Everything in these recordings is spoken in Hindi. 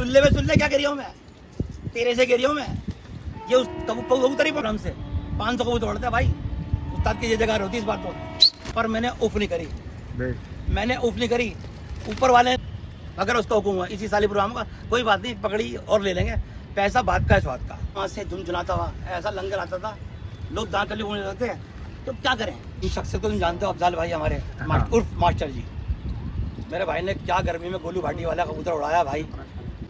सुल्ले क्या कह रही हूँ मैं, तेरे से कह रही हूँ मैं। ये उस कबूतर ही प्रोग्राम से 500 कबूतर उड़ता है भाई। उस्ताद की ये जगह होती इस बात को, पर मैंने उफ नहीं करी, मैंने उफ नहीं करी। ऊपर वाले अगर उसका हुक्म हुआ इसी साली प्रोग्राम का, कोई बात नहीं, पकड़ी और ले लेंगे, पैसा बात का है स्वाद का। वहाँ से झुनझुनाता हुआ ऐसा लंगर आता था, लोग दांत कली होने लगते हैं। तो क्या करें, इस शख्स को तुम जानते हो, अफजाल भाई हमारे उर्फ मास्टर जी। मेरे भाई ने क्या गर्मी में गोलू भाटी वाला कबूतर उड़ाया भाई।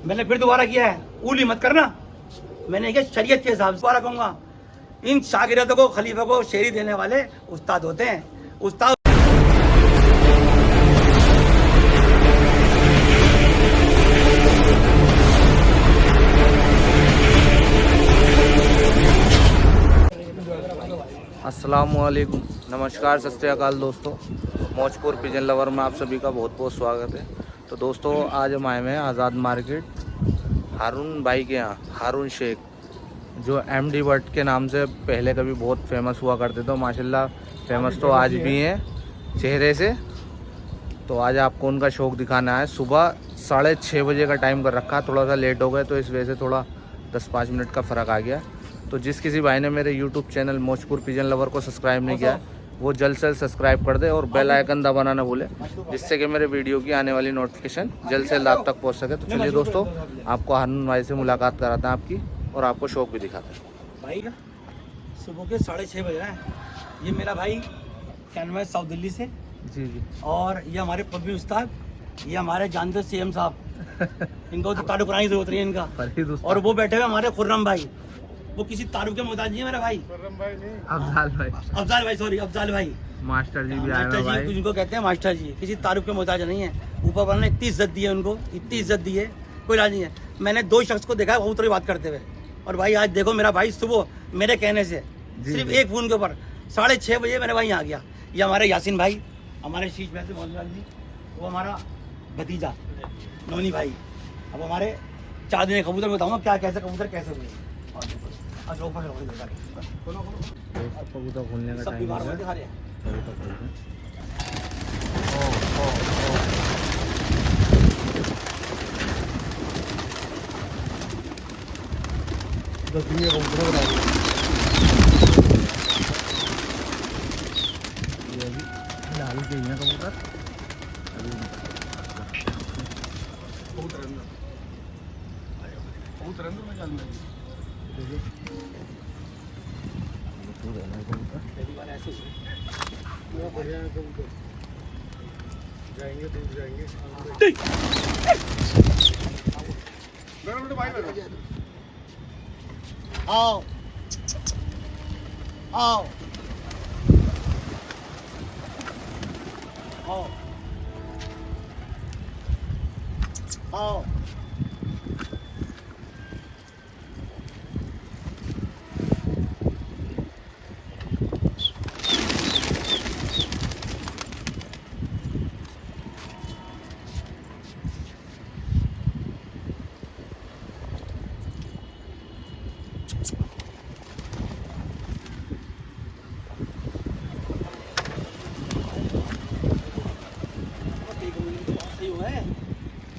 मैंने फिर दोबारा किया है, ऊली मत करना। मैंने क्या शरीयत के हिसाब से दोबारा कहूँगा, इन शागिर्दों को खलीफा को शेरी देने वाले उस्ताद होते हैं। उस्ताद अस्सलामुअलैकुम, नमस्कार, सत श्री अकाल दोस्तों। मौजपुर पिजन लवर में आप सभी का बहुत बहुत स्वागत है। तो दोस्तों आज हम आए हुए हैं आज़ाद मार्केट हारून भाई के यहाँ, हारून शेख, जो एमडी भट्ट के नाम से पहले कभी बहुत फेमस हुआ करते थे। माशाल्लाह फेमस तो आज भी हैं चेहरे से। तो आज आपको उनका शौक़ दिखाना है। सुबह 6:30 बजे का टाइम कर रखा, थोड़ा सा लेट हो गए तो इस वजह से थोड़ा 10-5 मिनट का फ़र्क आ गया। तो जिस किसी भाई ने मेरे YouTube channel Maujpur pigeon lover को सब्सक्राइब नहीं किया वो जल्द से जल्द सब्सक्राइब कर दे और बेल आइकन दबाना ना भूले, जिससे कि मेरे वीडियो की आने वाली नोटिफिकेशन जल्द से जल्द आप तक पहुंच सके। तो चलिए दोस्तों, आपको हारून भाई से मुलाकात कराते हैं आपकी, और आपको शौक़ भी दिखाते हैं। भाई का सुबह के 6:30 बज रहे हैं। ये मेरा भाई कैनवास साउथ दिल्ली से जी जी, और ये हमारे पब्बी उस्ताद, ये हमारे जानते CM साहब। इनको तो तारुफ कराने की जरूरत नहीं है इनका। और वो बैठे हुए हमारे खुर्रम भाई, वो किसी तारुफ के मोहताज नहीं है मेरा भाई। अफजाल भाई सॉरी, अफजाल भाई मास्टर जी भी आए मास्टर हैं जी, जिनको कहते हैं मास्टर जी, किसी तारुफ के मोहताज नहीं है। ऊपर वाले ने इतनी इज्जत दी है उनको, इतनी इज्जत दी है, कोई राज नहीं है। मैंने 2 शख्स को देखा है कबूतर की बात करते हुए, और भाई आज देखो मेरा भाई सुबह मेरे कहने से सिर्फ एक फ़ोन के ऊपर 6:30 बजे मेरे भाई यहाँ आ गया। ये हमारे यासीन भाई, हमारे शीश भाई से मौलवी जी, वो हमारा भतीजा नोनी भाई। अब हमारे 4 दिन कबूतर बताऊँगा क्या कैसे कबूतर कैसे हुए। कबूतर खोलने का सब टाइम बीमार हो हुए गया। थे सारे। लाल के ही हैं कबूतर। जाएंगे दूर जाएंगे। आओ आओ आओ आओ।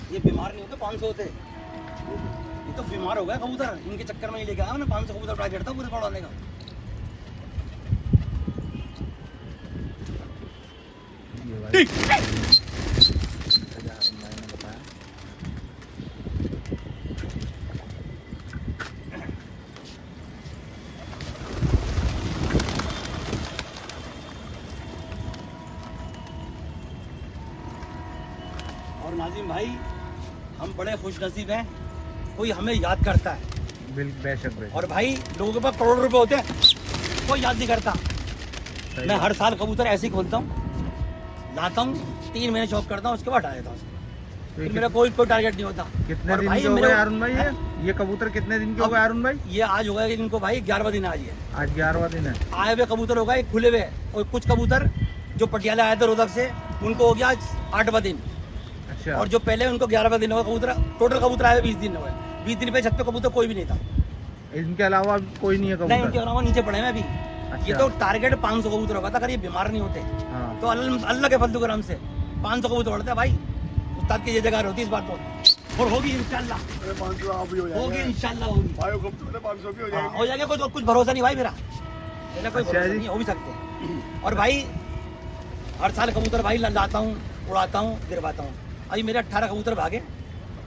ये बीमार नहीं होते 500 होते, ये तो बीमार हो गया कबूतर, इनके चक्कर में ही लेके आया ना। 500 कबूतर प्राइस करता पूरे पड़ाने का। और नाजिम भाई, हम बड़े खुश नसीब हैं, कोई हमें याद करता है। बिल्कुल, बेशक बेशक। और भाई लोगों के पास करोड़ों रुपए होते हैं, कोई याद नहीं करता। मैं हर साल कबूतर ऐसे ही खोलता हूँ, लाता हूँ, 3 महीने शौक करता हूँ, उसके बाद हटा देता हूँ। फिर मेरा कोई टारगेट नहीं होता। कितने दिन के हो गए अरुण भाई? ये कबूतर कितने दिन के हो गए अरुण भाई? ये आज होगा इनको भाई 11वां दिन आज है। आज 11वां दिन है। आए हुए कबूतर होगा एक खुले हुए, और कुछ कबूतर जो पटियाला आए थे रोहतक से, उनको हो गया आज 8वां दिन। अच्छा। और जो पहले उनको 11वां दिन होगा कबूतर। टोटल कबूतर आए 20 दिन हुए। 20 दिन पे छत पे कबूतर कोई भी नहीं था। इनके अलावा कोई नहीं है कबूतर? नहीं, इनके अलावा नीचे पड़े हैं अभी। अच्छा। ये तो टारगेट 500 कबूतर होगा था, अगर ये बीमार नहीं होते। हाँ। तो अल्लाह के फजल करम से 500 कबूतर उड़ते हैं भाई। उस्ताद की ये जगह होती इस बात को। और होगी इंशाल्लाह, 500 आप भी हो होगी जाएंगे इंशाल्लाह होगी। भाई को 500 भी हो हाँ, जाएंगे। हो जाएगा। कुछ भरोसा नहीं भाई मेरा कोई अच्छा भरोसा जी। नहीं, हो भी सकते हैं। और भाई हर साल कबूतर भाई लाता हूँ, उड़ाता हूँ, गिरवाता हूँ। अभी मेरे 18 कबूतर भागे,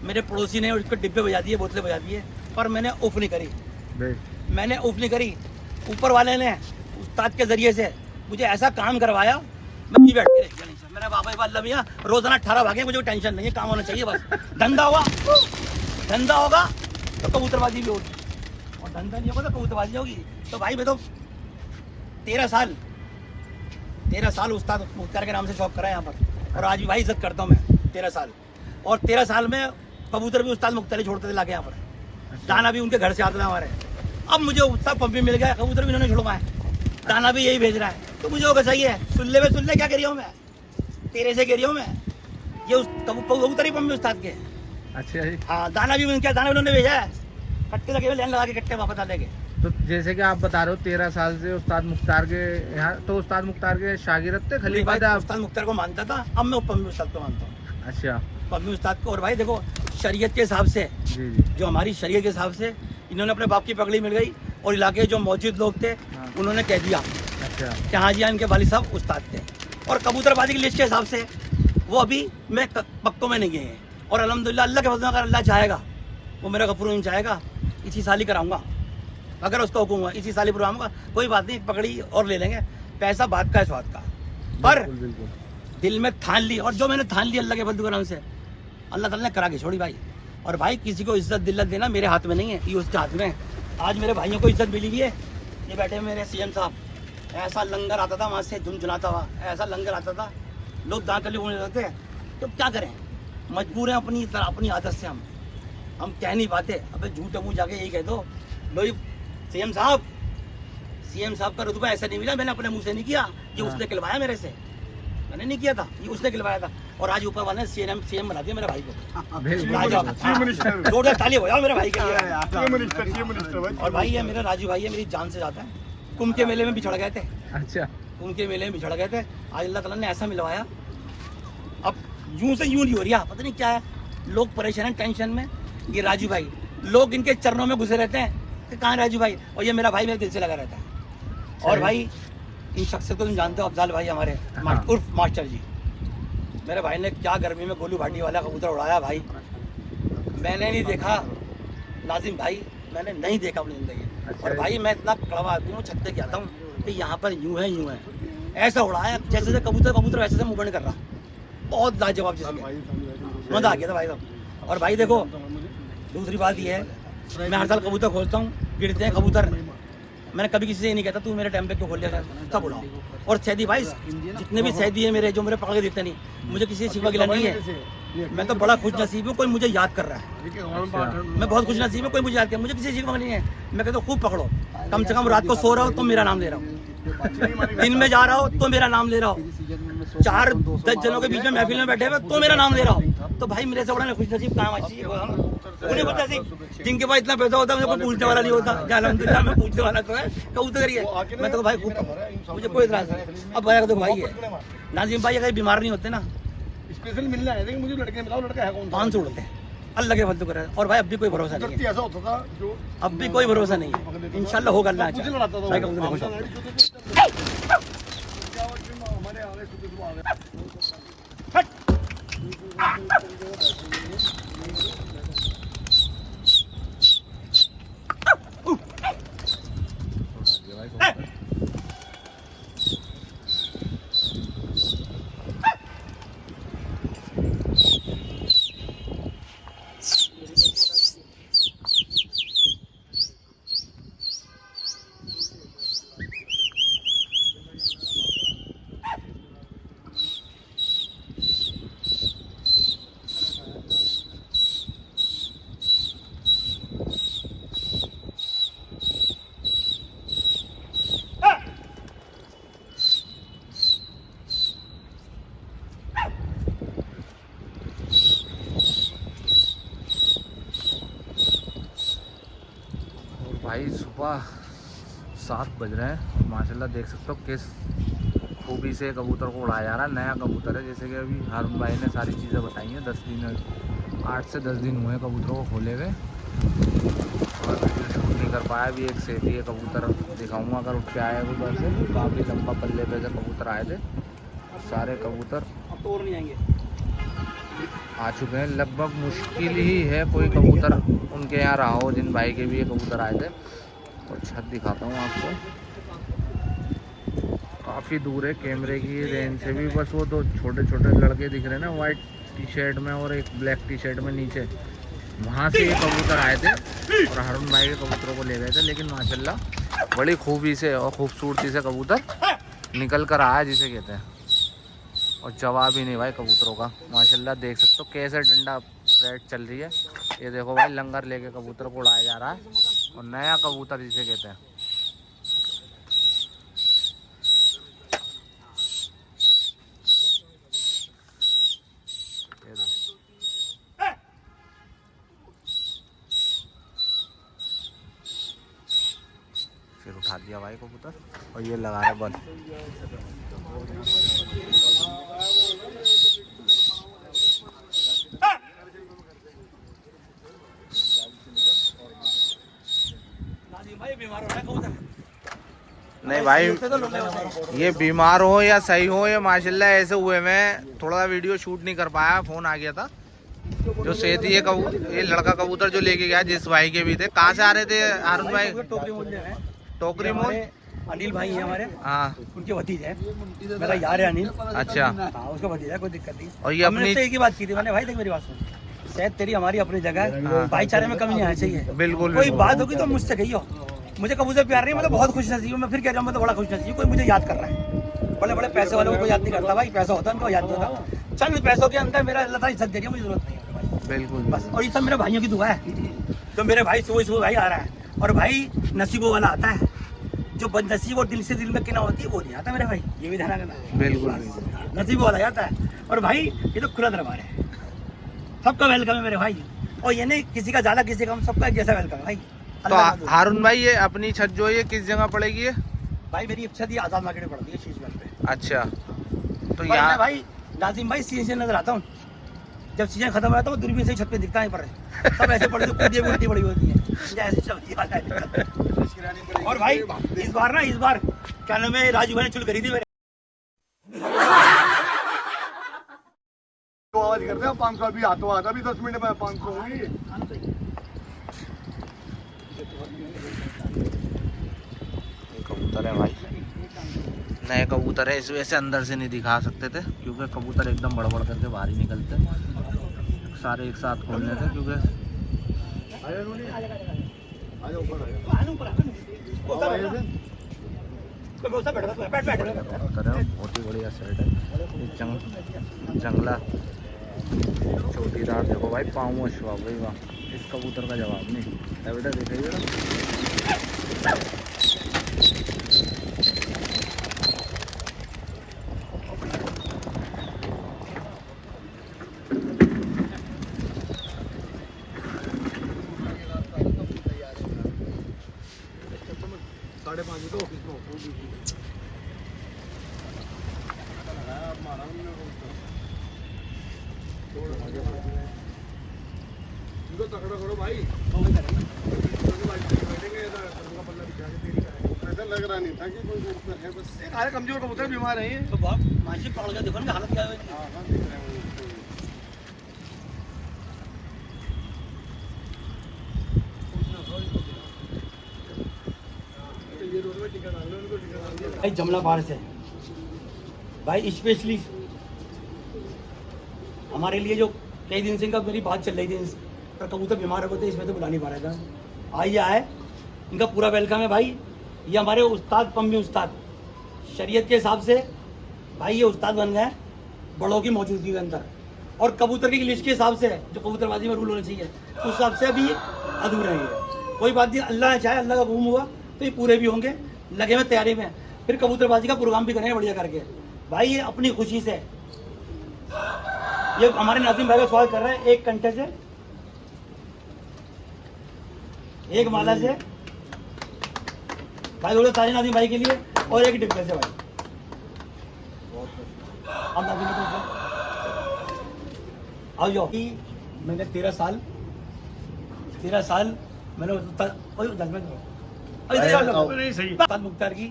मेरे पड़ोसी ने उसको डिब्बे बजा दिए, बोतलें बजा दिए, पर मैंने उफ नहीं करी। मैंने उफ नहीं करी। ऊपर वाले ने उस्ताद के जरिए से मुझे ऐसा काम करवाया, मैं भी बैठ के रह गया नहीं सर। मेरा बाबा अल्लाह मियाँ रोजाना 18 भागे, मुझे कोई टेंशन नहीं है, काम होना चाहिए बस। धंधा हुआ, धंधा होगा तो कबूतरबाजी भी होगी, और धंधा नहीं होगा तो कबूतरबाजी होगी। तो भाई मैं तो 13 साल उस्ताद मुख्तार के नाम से शौक करा है यहाँ पर, और आज भी भाई इज्जत करता हूँ मैं 13 साल। और 13 साल में कबूतर भी उस्ताद मुख्तार ही छोड़ते थे लाके यहाँ पर, दाना भी उनके घर से आता था हमारे। अब मुझे उस्ताद पंप भी मिल गया, कबूतर भी इन्होंने छुड़वाए, दाना भी यही भेज रहा है, तो मुझे होगा सही है। सुल्ले में सुल्ले क्या कह रही हूँ मैं, तेरे से कह रही हूँ मैं, ये कबूतर ही पंप उस्ताद के। अच्छा जी। हाँ, दाना भी उनके, दाना उन्होंने भेजा है, कट्टे लगे हुए लाइन लगा के कट्टे वापस डाल देंगे। तो जैसे कि आप बता रहे हो 13 साल से उस्ताद मुख्तार के यहाँ, तो उस्ताद मुख्तार के शागिर्द थे खलीफा थे आप? उस्ताद मुख्तार को मानता था, अब मैं पंपी उस्ताद को मानता हूँ। अच्छा, पंपी उस्ताद को। और भाई देखो, शरीयत के हिसाब से, जी जी, जो हमारी शरीयत के हिसाब से इन्होंने अपने बाप की पगड़ी मिल गई, और इलाके जो मौजूद लोग थे हाँ। उन्होंने कह दिया अच्छा, कि हाँ जी इनके वालिद साहब उस्ताद थे। और कबूतरबाजी की लिस्ट के हिसाब से वो अभी मैं पक्कों में नहीं गए हैं, और अल्हम्दुलिल्लाह अल्लाह के फजल अगर अल्लाह चाहेगा, वो मेरा गफूर चाहेगा, इसी साल ही कराऊंगा, अगर उसका हुक्म हुआ इसी साल ही करवाऊंगा। कोई बात नहीं, पकड़ी और ले लेंगे, पैसा बात का है, स्वाद का। पर बिल्कुल बिल्कुल। दिल में ठान ली, और जो मैंने ठान ली अल्लाह के फजल के नाम से, अल्लाह ताला ने करा के छोड़ी भाई। और भाई किसी को इज्जत दिल्लत देना मेरे हाथ में नहीं है, ये उसके हाथ में है। आज मेरे भाइयों को इज्जत मिली हुई है, ये बैठे मेरे सीएम साहब, ऐसा लंगर आता था वहाँ से झुनझुनाता हुआ, ऐसा लंगर आता था, लोग दांतली होने लगते हैं। तो क्या करें, मजबूर हैं अपनी आदत से, हम कह नहीं पाते। अबे झूठे मुँह जाके यही कह दो, लो सीएम साहब का रुतबा ऐसा नहीं मिला, मैंने अपने मुंह से नहीं किया, ये उसने खिलवाया मेरे से, मैंने नहीं किया था, ये उसने खिलवाया था। और आज ऊपर वाले ने सीएम बना दिया मेरे भाई को। जोरदार ताली हो जाओ मेरे भाई के लिए। और भाई ये मेरा राजू भाई है, मेरी जान से जाता है। कुंभ के मेले में बिछड़ गए थे, अच्छा, कुंभ के मेले में बिछड़ गए थे, आज अल्लाह ताला ने ऐसा मिलवाया। अब यूं से यूं नहीं हो रही है, पता नहीं क्या है, लोग परेशान हैं, टेंशन में। ये राजू भाई, लोग इनके चरणों में घुसे रहते हैं कि कहाँ राजू भाई, और ये मेरा भाई मेरे दिल से लगा रहता है। और भाई इन शख्सियत को तुम जानते हो, अफजाल भाई हमारे, हाँ। उर्फ मास्टर जी, मेरे भाई ने क्या गर्मी में गोलू भाटी वाला कबूतर उड़ाया भाई, मैंने नहीं देखा नाजिम भाई, मैंने नहीं देखा अपनी जिंदगी। अच्छा। और भाई मैं इतना कड़वा आदमी हूँ, छत पे क्या हूँ कि यहाँ पर यूं है, ऐसा उड़ाया जैसे से कबूतर वैसे से मूवमेंट कर रहा, बहुत लाजवाब, जिसमें मजा आ गया था भाई साहब। और भाई देखो, दूसरी बात ये है, मैं हर साल कबूतर खोलता हूँ, गिरते हैं कबूतर, मैंने कभी किसी से ये नहीं कहता तू मेरे टाइम पे क्यों खोल लिया था, सब उड़ाओ। और सैदी भाई, जितने भी सैदी है मेरे, जो मेरे पकड़ के देते नहीं, मुझे किसी से शिकवा गिला नहीं है, मैं तो बड़ा खुश नसीब हूँ, कोई मुझे याद कर रहा है, मैं बहुत खुश नसीब हूँ, कोई मुझे याद कर, मुझे किसी से शिकवा नहीं है। मैं कहता हूँ खूब पकड़ो, कम से कम रात को सो रहा हो तो मेरा नाम ले रहा हूँ, दिन में जा रहा हो तो मेरा नाम ले रहा हो, 4-10 जनों के बीच में महफिल में बैठे हुए तो मेरा नाम ले रहा हो। तो भाई मेरे से बड़ा खुश नसीब काम अच्छी उन्हें पता नहीं, जिनके पास इतना पैसा होता है मुझे कोई पूछने वाला नहीं होता, क्या अल्हम्दुलिल्लाह मैं पूछने वाला तो है, कबूतर करिए, मैं तो भाई खूब, मुझे कोई इतराज नहीं। अब भाई तो भाई है नाजिम भाई, अगर बीमार नहीं होते ना, स्पेशल मिलना है, लेकिन मुझे लड़के मिलाओ, लड़का है कौन? 500 उड़ते हैं, अल्लाह के फजल करे। और भाई अब भी कोई भरोसा नहीं है, ऐसा होता था जो अब भी कोई भरोसा नहीं है, इंशाल्लाह होगा अल्लाह मुझे चाहे। लड़ाता था भाई कबूतर खुश हो। हमारे आ गए, सुबह आ गए। भाई सुबह 7 बज रहे हैं, माशाल्लाह देख सकते हो किस खूबी से कबूतर को उड़ाया जा रहा है। नया कबूतर है, जैसे कि अभी हारून भाई ने सारी चीज़ें बताई हैं, 10 दिन 8 से 10 दिन हुए कबूतरों को खोले हुए और वीडियो शूट नहीं कर पाया। भी एक सेठी है कबूतर दिखाऊंगा अगर उठ के आया उधर से। काफ़ी लंबा पल्ले पे से कबूतर आए थे। सारे कबूतर अब तो और नहीं आएंगे। आ चुके हैं। लगभग मुश्किल ही है कोई कबूतर उनके यहाँ रहा हो जिन भाई के भी ये कबूतर आए थे। और छत दिखाता हूँ आपको, काफ़ी दूर है कैमरे की रेंज से भी। बस वो दो छोटे छोटे लड़के दिख रहे हैं ना, वाइट टी शर्ट में और एक ब्लैक टी शर्ट में नीचे, वहाँ से ये कबूतर आए थे और हारून भाई के कबूतरों को ले गए थे। लेकिन माशाल्लाह बड़ी खूबी से और खूबसूरती से कबूतर निकल कर आया जिसे कहते हैं। और जवाब ही नहीं भाई कबूतरों का। माशाल्लाह देख सकते हो कैसे डंडा परेड चल रही है। ये देखो भाई लंगर लेके कबूतर को उड़ाया जा रहा है और नया कबूतर जिसे कहते हैं। ये देखो फिर उठा दिया भाई कबूतर और ये लगा रहे बंद। भाई बीमार हो रहा है कबूतर। नहीं भाई ये बीमार हो या सही हो, ये माशाल्लाह ऐसे हुए मैं थोड़ा वीडियो शूट नहीं कर पाया, फोन आ गया था। जो सेठी ये लड़का कबूतर जो लेके गया जिस भाई के भी थे, कहाँ से आ रहे थे हारून भाई? टोकरी मोल अनिल भाई है हमारे, हाँ उनके भतीजे हैं। मेरा यार है अनिल। अच्छा हाँ, उसका भतीजा है, कोई दिक्कत नहीं। और ये हमने अपनी उससे एक ही बात की थी, मैंने भाई देख मेरी बात सुन, शायद तेरी हमारी अपनी जगह है, भाईचारे में कमी नहीं आना चाहिए। बिल्कुल कोई बात होगी तो मुझसे कहियो। मुझे कबूतर प्यार नहीं, मैं तो बहुत खुश नसीब हूँ। मैं फिर कह रहा हूँ मैं तो बड़ा खुश नसीब हूँ, कोई मुझे याद कर रहा है। बड़े बड़े पैसे वालों को याद नहीं करता भाई, पैसा होता है उनको याद नहीं होता। चंद पैसों के अंदर मेरा अल्लाह ताला इज्जत दे रही है, मुझे जरूरत नहीं है भाई। बिल्कुल बस, और ये सब मेरे भाइयों की दुआ है। तो मेरे भाई सुबह सुबह भाई आ रहा है, और भाई नसीबों वाला आता है। जो बदनसीब और दिल से दिल में किना होती है वो नहीं आता मेरे भाई, ये भी ध्यान रखना। बिल्कुल नसीब वाला आता है। और भाई ये तो खुला दरबार है, सबका वेलकम है मेरे भाई। और ये नहीं किसी का ज्यादा किसी का कम, सबका एक जैसा वेलकम है भाई। तो हारून भाई ये अपनी छत जो है ये किस जगह पड़ेगी ये? भाई मेरी छत ये आजाद मार्केट में पड़ती है, शीश महल पे। अच्छा तो मैं यहाँ भाई नाजिम भाई सीजन से नजर आता हूँ। जब सीजन खत्म होता है तो दूरबीन से छत पे दिखता है पर सब ऐसे पड़े कूदिए उल्टी बड़ी होती है जैसे चलती है। और भाई इस बार क्या नाम है, राजू भाई ने चुल करी थी मेरे। तो आवाज करते हैं 500 अभी हाथों हाथ, अभी 10 मिनट में 500 होगी। कबूतर है भाई, नए कबूतर है, इस वजह से अंदर से नहीं दिखा सकते थे क्योंकि कबूतर एकदम बड़बड़ करके बाहर ही निकलते। सारे एक साथ खोलने थे क्योंकि बहुत ही बढ़िया सेट है। जंगला चौकीदार देखो भाई, पाँव शवाब भाई वाह, इस कबूतर का जवाब नहीं है बेटा। दिखाइए जरा तकड़ा करो भाई, ऐसा लग रहा नहीं था कि कोई है, बस एक आरे कमजोर कबूतर बीमार है ये। तो बहुत मानसिक पकड़ के देखो ना हालत क्या है। भाई जमला पार से भाई स्पेशली हमारे लिए जो कई दिन से इनका मेरी बात चल रही थी, पर कबूतर बीमार हो गए थे, इसमें तो बुला नहीं पा रहा था। आइए आए, इनका पूरा वेलकम है भाई। ये हमारे उस्ताद पम्मी उस्ताद शरीयत के हिसाब से भाई ये उस्ताद बन गए बड़ों की मौजूदगी के अंदर। और कबूतर की लिस्ट के हिसाब से जो कबूतरबाजी में रूल होना चाहिए उस हिसाब से अभी अधूरे हैं। कोई बात नहीं, अल्लाह चाहे अल्लाह का हुक्म हुआ तो ये पूरे भी होंगे। लगे हुए तैयारी में, फिर कबूतरबाजी का प्रोग्राम भी करेंगे बढ़िया करके भाई। ये अपनी खुशी से ये हमारे नाज़िम भाई का सवाल कर रहे हैं, एक कंटे से, एक माला से भाई, थोड़े सारे नाज़िम भाई के लिए, और एक डिब्बे से भाई। अब नाज़िम आओ जाओ। मैंने 13 साल मैंने उस्ताद मुख्तार की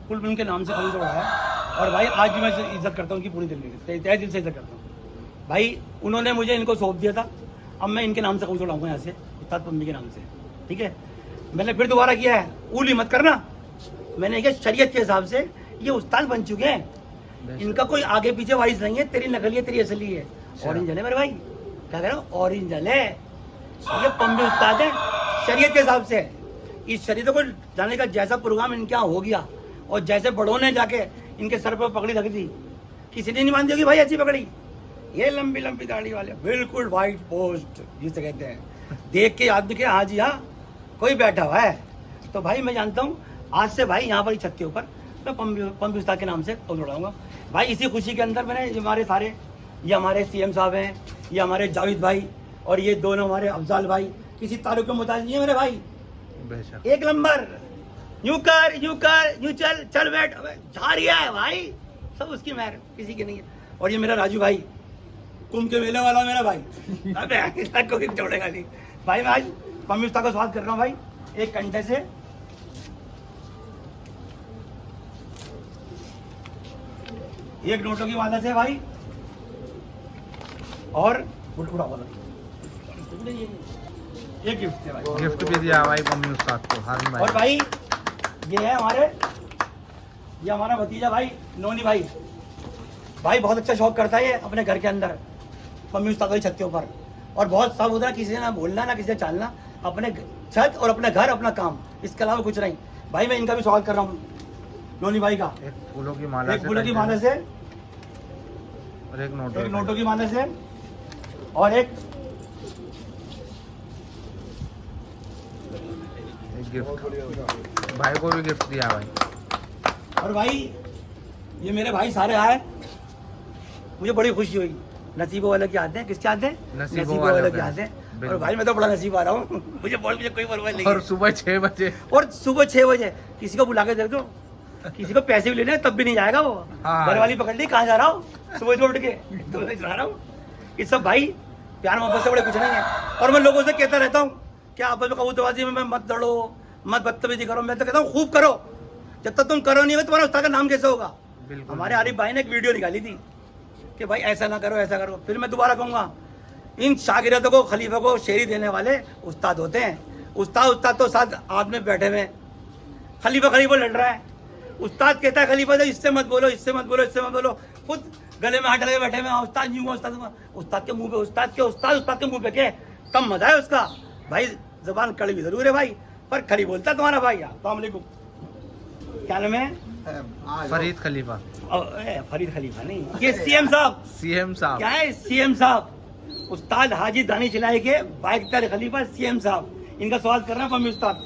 कुल उनके नाम से कबूतर उड़ाया। और भाई आज भी मैं इज्जत करता हूँ उनकी पूरी दिल से, तहे दिल से इज्जत करता हूँ। भाई उन्होंने मुझे इनको सौंप दिया था, अब मैं इनके नाम से कबूतर उड़ाऊंगा यहाँ से, उस्ताद पम्मी के नाम से, ठीक है। मैंने फिर दोबारा किया है, ऊली मत करना। मैंने कहा शरीयत के हिसाब से ये उस्ताद बन चुके हैं, इनका कोई आगे पीछे वाइस नहीं है, तेरी नकली है तेरी असली है। ऑरेंज है मेरे भाई, क्या कह रहा हूँ, ऑरेंज है। ये पम्मी उस्ताद है शरीयत के हिसाब से। इस शरीयत को जाने का जैसा प्रोग्राम इनके यहाँ हो गया और जैसे बड़ों ने जाके इनके सर पर पगड़ी रख दी, किसी ने नहीं मान दी होगी भाई अच्छी पगड़ी। ये लंबी लंबी दाढ़ी वाले बिल्कुल व्हाइट पोस्ट जिसे कहते हैं, देख के आदमी के हाँ जी हाँ कोई बैठा हुआ है। तो भाई मैं जानता हूँ आज से भाई यहाँ पर ही छत के ऊपर मैं पम्मी उस्ताद के नाम से उड़ाऊंगा भाई। इसी खुशी के अंदर मैंने हमारे सारे, ये हमारे CM साहब हैं, ये हमारे जावेद भाई और ये दोनों हमारे अफजाल भाई, किसी ताल्लुक के मुताबिक नहीं है मेरे भाई। एक नंबर, यूं कर यूं चल चल बैठ, झाड़िया है भाई, सब उसकी मेहर, किसी की नहीं है। और ये मेरा राजू भाई, कुंभ के मेले वाला मेरा भाई, अबे कोई छोड़ेगा नहीं भाई। मैं आज पम्मी उस्ताद का स्वागत कर रहा हूँ भाई एक घंटे से। एक नोटों की मदद से भाई, और एक गिफ्ट है भाई, गिफ्ट भी दिया भाई पम्मी उस्ताद को हारून भाई। और भाई ये है ये हमारा भतीजा भाई नोनी भाई। भाई बहुत अच्छा शौक करता है ये अपने घर के अंदर पम्मी उस्ताद की छत के ऊपर, और बहुत साफ होता है, किसी से ना बोलना ना किसी से चालना, अपने छत और अपने घर अपना काम, इसके अलावा कुछ नहीं। भाई मैं इनका भी स्वागत कर रहा हूँ नोनी भाई का, एक फूलों की माला से और एक नोटों की माला से, और एक गिफ्ट भाई को भी गिफ्ट दिया भाई। और भाई ये मेरे भाई सारे आए, मुझे बड़ी खुशी हुई। नसीबों वाले की आते हैं, किसके आते हैं, नसीबों वाले की आते हैं। और भाई मैं तो बड़ा नसीब आ रहा हूँ, मुझे कोई परवाह नहीं। और सुबह 6 बजे किसी को बुला के दे दो, किसी को पैसे भी लेने तब भी नहीं जाएगा वो। घर वाली पकड़ ली, कहाँ जा रहा हूँ, सुबह उठ के तो मैं जा रहा हूँ। ये सब भाई प्यार मोहब्बत से बड़े कुछ नहीं है। और मैं लोगों से कहता रहता हूँ कि आपस में कबूतरबाजी में मत लड़ो, मत बदतमीजी करो। मैं तो कहता हूँ खूब करो, जब तक तुम करो नहीं हो तुम्हारा उस्ताद का नाम कैसे होगा। हमारे आरिफ भाई ने एक वीडियो निकाली थी कि भाई ऐसा ना करो ऐसा करो। फिर मैं दोबारा कहूँगा, इन शागिर्दों को खलीफा को शेरी देने वाले उस्ताद होते हैं। उस्ताद तो साथ आदमी बैठे हुए, खलीफा लड़ रहा है, उस्ताद कहता है खलीफा से इससे मत बोलो, इससे मत बोलो, इससे मत बोलो, खुद गले में हाथ लगे बैठे हुए उस्ताद यूँ उस्ताद के मुंह पे उस्ताद के मुंह पे के कम मजा है उसका। भाई जबान कड़वी जरूर है भाई, पर खरी बोलता है तुम्हारा भाई। अस्सलाम वालेकुम, क्या नाम है? फरीद खलीफा। फरीद खलीफा नहीं, ये CM साहब क्या है, CM साहब उस्ताद हाजी दानिश इलाही के बाइकदार खलीफा CM साहब, इनका स्वागत कर रहे हैं पम्मी उस्ताद।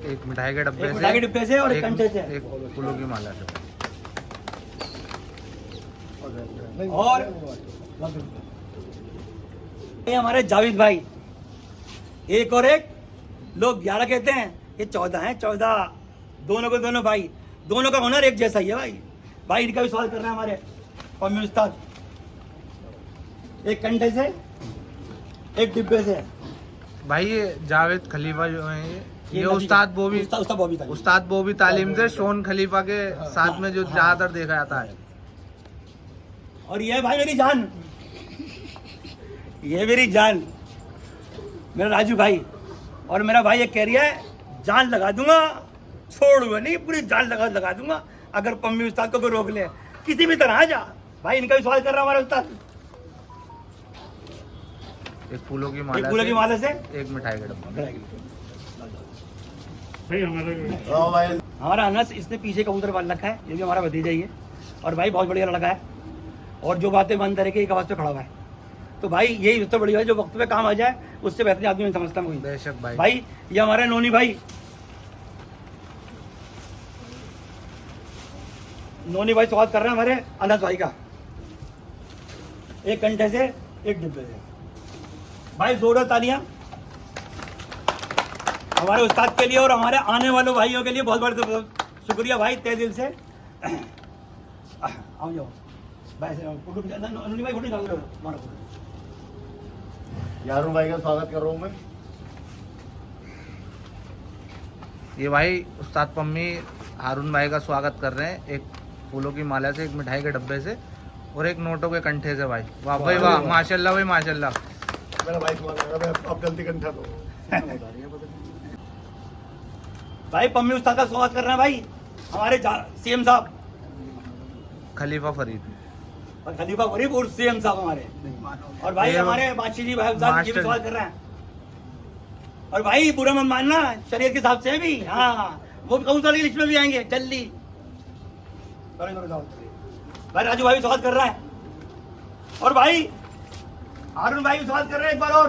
एक मिठाई के डिब्बे से और एक कंठे से, एक फूलों की माला से। और ये हमारे जावेद भाई, एक और एक, लोग 11 कहते हैं, ये 14 हैं, 14 दोनों को, दोनों भाई, दोनों का हुनर एक जैसा ही है भाई। इनका भी सवाल कर रहे हैं हमारे पम्मी उस्ताद, एक कंठे से एक डिब्बे से। भाई ये जावेद खलीफा जो है ये उस्ताद बोबी तालीम से शोन खलीफा के साथ में जो ज्यादातर देखा जाता है। और ये भाई मेरी जान, ये मेरी जान मेरा राजू भाई। और मेरा भाई ये कह रही है जान लगा दूंगा, छोड़ूंगा नहीं, पूरी जान लगा दूंगा अगर पम्मी उस्ताद को कोई रोक ले, किसी भी तरह आ जा। भाई इनका भी सवाल कर रहा हमारा उस्ताद, एक फूलों की माला से एक मिठाई का डब्बा। हमारा अनस, इसने पीछे कबूतर बांध रखा है, ये भी हमारा भतीजा ही है। और भाई बहुत बढ़िया लड़का है, और जो बातें बंद तरह की एक आवाज पे खड़ा हुआ है। तो भाई यही सबसे बड़ी बात, जो वक्त पे काम आ जाए उससे बेहतर आदमी नहीं समझता हूँ। बेशक भाई। भाई ये हमारे नोनी भाई स्वागत कर रहे हैं हमारे अनस भाई का, एक घंटे से एक डिब्बे से। भाई जोरदार तालियां हमारे उस्ताद के लिए और हमारे आने वाले भाइयों के लिए। बहुत बहुत शुक्रिया भाई, तहे दिल से। आओ जाओ भाई से फोटो अनुनी भाई फोटो निकाल लो हमारा फोटो। यारून भाई का स्वागत कर रहा हूँ मैं। ये भाई उस्ताद पम्मी हारून भाई का स्वागत कर रहे हैं, एक फूलों की माला से, एक मिठाई के डब्बे से और एक नोटों के कंठे से। भाई वाह भाई वाह, माशाल्लाह भाई माशाल्लाह। मेरा भाई स्वागत कर रहा है, अब गलती कंठा दो। भाई पम्मी उस्ताद का स्वागत कर रहे हैं भाई हमारे सीएम साहब खलीफा फरीद। और खलीफा गरीब और सीएम साहब हमारे। और भाई ये हमारे बादशाह जी भाई साहब ये भी मास्टर- स्वागत कर रहे हैं। और भाई बुरा मत मानना, शरीयत के हिसाब से भी, हाँ वो भी कौंसल की लिस्ट में भी आएंगे जल्दी। भाई राजू भाई भी स्वागत कर रहा है। और भाई हारून भाई भी स्वागत कर रहे हैं एक बार और।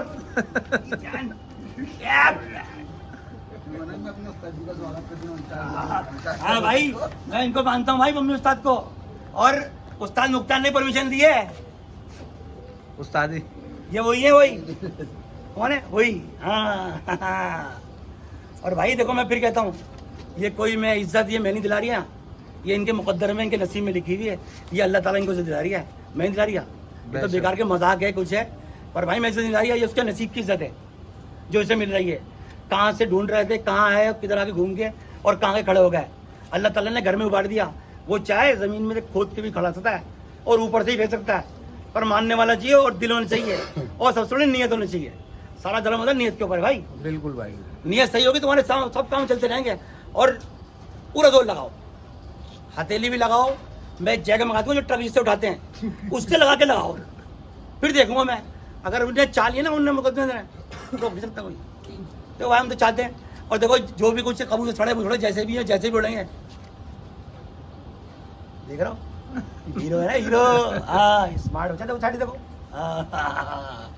हाँ भाई मैं इनको मानता हूँ भाई मम्मी उस्ताद को। और उस्ताद मुख्तार ने परमिशन दी है। उस्तादी ये वही है, वही कौन है वही, हाँ। और भाई देखो मैं फिर कहता हूँ, ये कोई मैं इज्जत ये मैं नहीं दिला रही है, ये इनके मुकद्दर में इनके नसीब में लिखी हुई है, ये अल्लाह ताला इनको दिला रही है, मैं नहीं दिला रही है। ये तो बेकार के मजाक है कुछ है, पर भाई मैं इसे दिला रही है, ये उसके नसीब की इज्जत है जो इसे मिल रही है। कहाँ से ढूंढ रहे थे, कहाँ है, किधर आके घूम के और कहाँ के खड़े हो गए, अल्लाह ताला ने घर में उबार दिया। वो चाहे जमीन में खोद के भी खड़ा सकता है और ऊपर से ही फेंक सकता है, पर मानने वाला चाहिए और दिल होना चाहिए और सबसे बड़ी नीयत होनी चाहिए। सारा धर्म होता है नीयत के ऊपर भाई। बिल्कुल भाई, नीयत सही होगी तुम्हारे सब काम चलते रहेंगे। और पूरा जोर लगाओ, हथेली भी लगाओ, मैं जगह मंगाता हूँ जो ट्रक जिससे उठाते हैं उससे लगा के लगाओ, फिर देखूंगा मैं। अगर उन्हें चाल लिया ना उन्होंने मुकदमे रोक नहीं सकता कोई। तो भाई हम तो चाहते हैं। और देखो जो भी कुछ कबूल से छोड़े जैसे भी है, जैसे भी उड़ेंगे, देख रहा हूँ हीरो है ना, हीरो। हाँ स्मार्ट हो, चलो उछाड़ी देखो। हाँ।